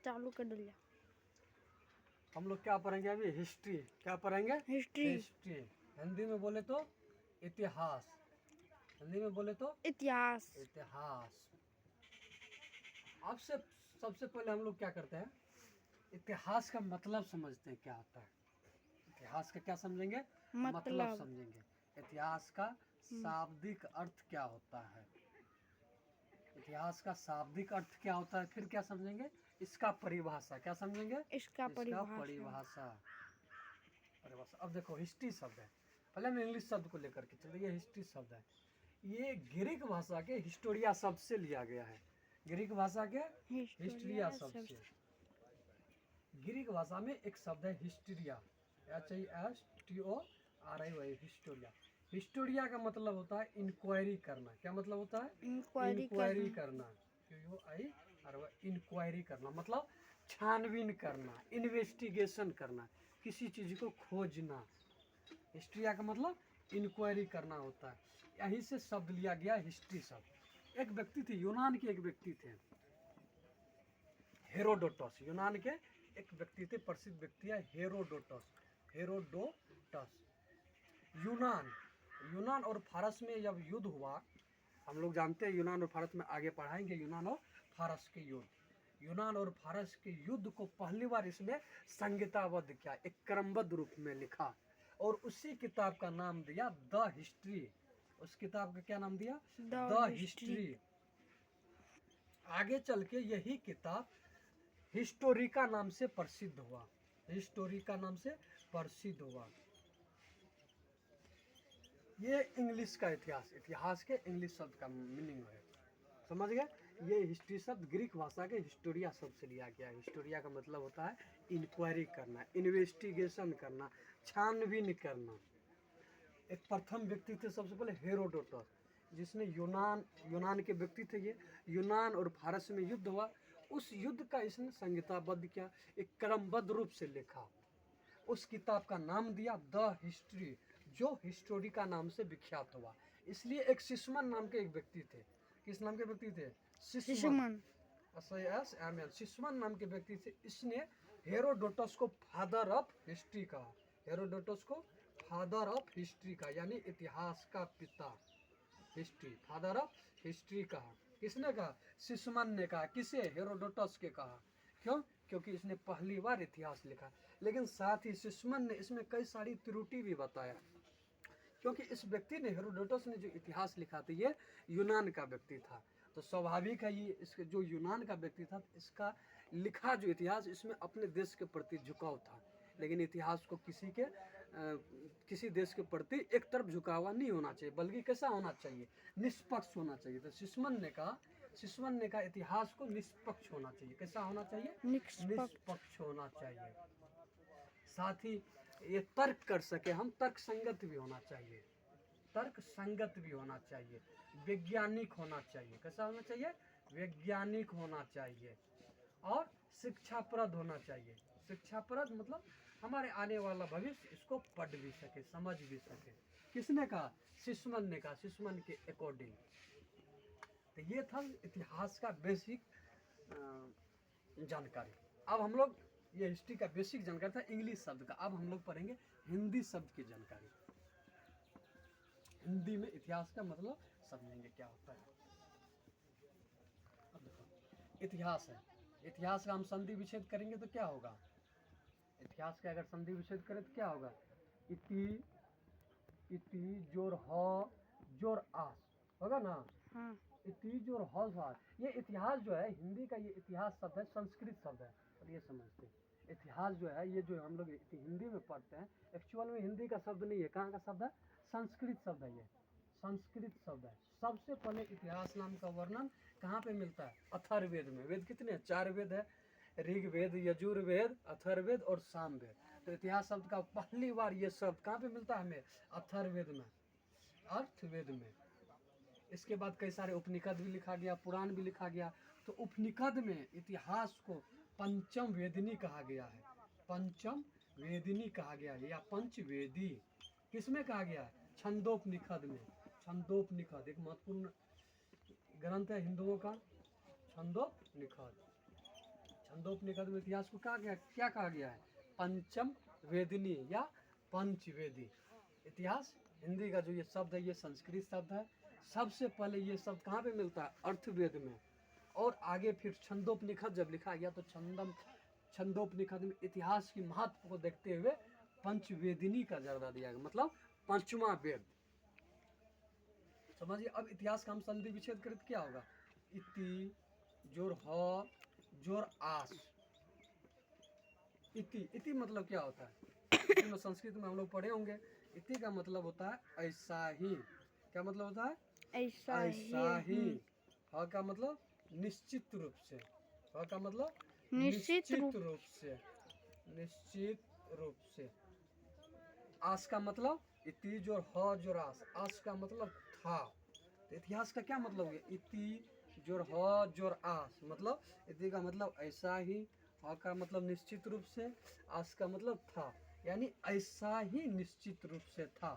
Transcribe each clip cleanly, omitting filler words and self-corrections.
चालू कर दिया। हम लोग क्या पढ़ेंगे अभी? हिस्ट्री। क्या पढ़ेंगे? हिस्ट्री। हिस्ट्री। हिंदी में बोले तो इतिहास। हिंदी में बोले तो इतिहास। इतिहास। अब से सबसे पहले हम लोग क्या करते हैं? इतिहास का मतलब समझते हैं क्या होता है। इतिहास का क्या समझेंगे? मतलब समझेंगे। इतिहास का शाब्दिक अर्थ क्या होता है? इतिहास का शाब्दिक अर्थ क्या होता है? फिर क्या समझेंगे? इसका परिभाषा। क्या समझेंगे? इसका परिभाषा। परिभाषा। परिभाषा। अब देखो हिस्ट्री शब्द है, पहले हम इंग्लिश शब्द को लेकर के चलिए। ये हिस्ट्री शब्द है, ये ग्रीक भाषा के हिस्टोरिया शब्द से लिया गया है। ग्रीक भाषा के हिस्टोरिया शब्द से। ग्रीक भाषा में एक शब्द है हिस्टोरिया, HISTORIA, हिस्टोरिया। हिस्टोरिया का मतलब होता है इंक्वायरी करना। क्या मतलब होता है? इंक्वायरी करना। इंक्वायरी करना मतलब छानबीन करना, इन्वेस्टिगेशन करना, किसी चीज को खोजना। हिस्ट्रिया का मतलब इंक्वायरी करना होता है। यहीं से शब्द लिया गया हिस्ट्री शब्द। एक व्यक्ति थे, यूनान के एक व्यक्ति थे, हेरोडोटस। यूनान के एक व्यक्ति थे, प्रसिद्ध व्यक्ति है हेरोडोटस। हेरोडोटस। यूनान और फारस में जब युद्ध हुआ, हम लोग जानते हैं यूनान और फारस में, आगे पढ़ाएंगे यूनान और फारस के युद्ध। यूनान और फारस के युद्ध को पहली बार इसमें संहिताबद्ध किया, एक क्रमबद्ध रूप में लिखा, और उसी किताब का नाम दिया द हिस्ट्री। उस किताब का क्या नाम दिया? The history. आगे चल के यही किताब हिस्टोरिका नाम से प्रसिद्ध हुआ। हिस्टोरिका नाम से प्रसिद्ध हुआ। ये इंग्लिश का इतिहास, इतिहास के इंग्लिश शब्द का मीनिंग है, समझ गए? ये हिस्ट्री शब्द ग्रीक भाषा के हिस्टोरिया शब्द से लिया गया है। हिस्टोरिया का मतलब होता है इंक्वायरी करना, इन्वेस्टिगेशन करना, छानबीन करना। एक प्रथम व्यक्ति थे सबसे पहले हेरोडोटस, जिसने यूनान के व्यक्ति थे ये। यूनान और फारस में युद्ध हुआ, उस युद्ध का इसने संहिताबद्ध किया, एक क्रमबद्ध रूप से लिखा। उस किताब का नाम दिया द हिस्ट्री, जो हिस्टोरिका नाम से विख्यात हुआ। इसलिए एक सिस्मन नाम के एक व्यक्ति थे। किस नाम के व्यक्ति थे? सिस्मन। सिस्मन नाम के व्यक्ति थे। इसने हेरोडोटस को फादर ऑफ हिस्ट्री कहा। हेरोडोटस को फादर ऑफ हिस्ट्री कहा, यानी इतिहास का पिता। हिस्ट्री, फादर ऑफ हिस्ट्री कहा। किसने कहा? सिस्मन ने कहा। किसे? हेरोडोटस के कहा। क्यों? क्योंकि इसने पहली बार इतिहास लिखा। लेकिन साथ ही सिस्मन ने इसमें कई सारी त्रुटि भी बताया, क्योंकि इस व्यक्ति ने, हेरोडोटस ने जो इतिहास लिखा था, ये यूनान का व्यक्ति था। तो स्वाभाविक है ये, इसके जो यूनान का व्यक्ति था, इसका लिखा जो इतिहास, इसमें अपने देश के प्रति झुकाव था। लेकिन इतिहास को किसी देश के प्रति एक तरफ झुका हुआ नहीं होना चाहिए, बल्कि कैसा होना चाहिए? निष्पक्ष होना चाहिए। तो सिस्मन ने कहा इतिहास को निष्पक्ष होना चाहिए। कैसा होना चाहिए? निष्पक्ष होना चाहिए। साथ ही ये तर्क कर सके हम, तर्क संगत भी होना चाहिए। तर्क संगत भी होना चाहिए, वैज्ञानिक होना चाहिए। कैसा होना चाहिए? वैज्ञानिक होना चाहिए। और शिक्षाप्रद होना चाहिए। शिक्षाप्रद मतलब हमारे आने वाला भविष्य इसको पढ़ भी सके, समझ भी सके। किसने कहा? सिस्मन ने कहा, सिस्मन के अकॉर्डिंग। तो ये था इतिहास का बेसिक जानकारी। अब हम लोग, ये हिस्ट्री का बेसिक जानकारी था इंग्लिश शब्द का। अब हम लोग पढ़ेंगे हिंदी शब्द की जानकारी। हिंदी में इतिहास का मतलब समझेंगे क्या होता है। अब देखो, इतिहास है, इतिहास का हम संधि विच्छेद करेंगे तो क्या होगा? इतिहास का अगर संधि विच्छेद करें तो क्या होगा? इति जोर ह जोर आस होगा ना। हाँ। इति जोर ह। ये इतिहास जो है, हिंदी का ये इतिहास शब्द है, संस्कृत शब्द है। और ये समझते हैं, इतिहास जो है, ये जो हम लोग हिंदी में पढ़ते हैं, एक्चुअल में हिंदी का शब्द नहीं है। कहाँ का शब्द है? संस्कृत शब्द है। ये संस्कृत शब्द है। सबसे पहले इतिहास नाम का वर्णन कहाँ पे मिलता है? अथर्ववेद में। वेद कितने हैं? 4 वेद है, ऋग्वेद, यजुर्वेद, अथर्ववेद और सामवेद। तो इतिहास शब्द का पहली बार ये शब्द कहाँ पे मिलता है हमें? अथर्ववेद में, अर्थवेद में। इसके बाद कई सारे उपनिषद भी लिखा गया, पुराण भी लिखा गया। तो उपनिषद में इतिहास को पंचम वेदिनी कहा गया है। पंचम वेदिनी कहा गया है, या पंचवेदी। किसमें कहा गया है? छंदोपनिषद में। छंदोपनिषद एक महत्वपूर्ण ग्रंथ है हिंदुओं का, छंदोपनिषद। छंदोपनिषद में इतिहास को क्या कहा गया है? पंचम वेदिनी या पंचवेदी। इतिहास हिंदी का जो ये शब्द है ये संस्कृत शब्द है। सबसे पहले ये शब्द कहाँ पे मिलता है? अर्थवेद में। और आगे फिर छंदोपनिषद जब लिखा गया तो छंदोपनिषद में इतिहास की महत्व को देखते हुए पंचवेदिनी का दर्जा दिया गया, मतलब पांचवा वेद। समझिए। अब इतिहास का हम संधि विच्छेद करें तो क्या होगा? इति जोर ह जोर आस। इति मतलब क्या होता है? इति में संस्कृत में हम लोग पढ़े होंगे। इति का मतलब होता है ऐसा ही। क्या मतलब होता है? ऐसा ही। ह का मतलब निश्चित रूप से। ह का मतलब निश्चित रूप निश्चित रूप से। आस का मतलब इति जोर ह जोर आस। आस का मतलब था। तो इतिहास का क्या मतलब है? इति जोर ह जोर आस, मतलब इति का मतलब ऐसा ही, ह का मतलब निश्चित रूप से, आस का मतलब था। यानी ऐसा ही निश्चित रूप से था।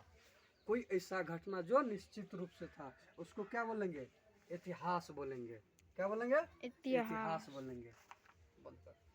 कोई ऐसा घटना जो निश्चित रूप से था उसको क्या बोलेंगे? इतिहास बोलेंगे। क्या बोलेंगे? इतिहास बोलेंगे। बंद कर।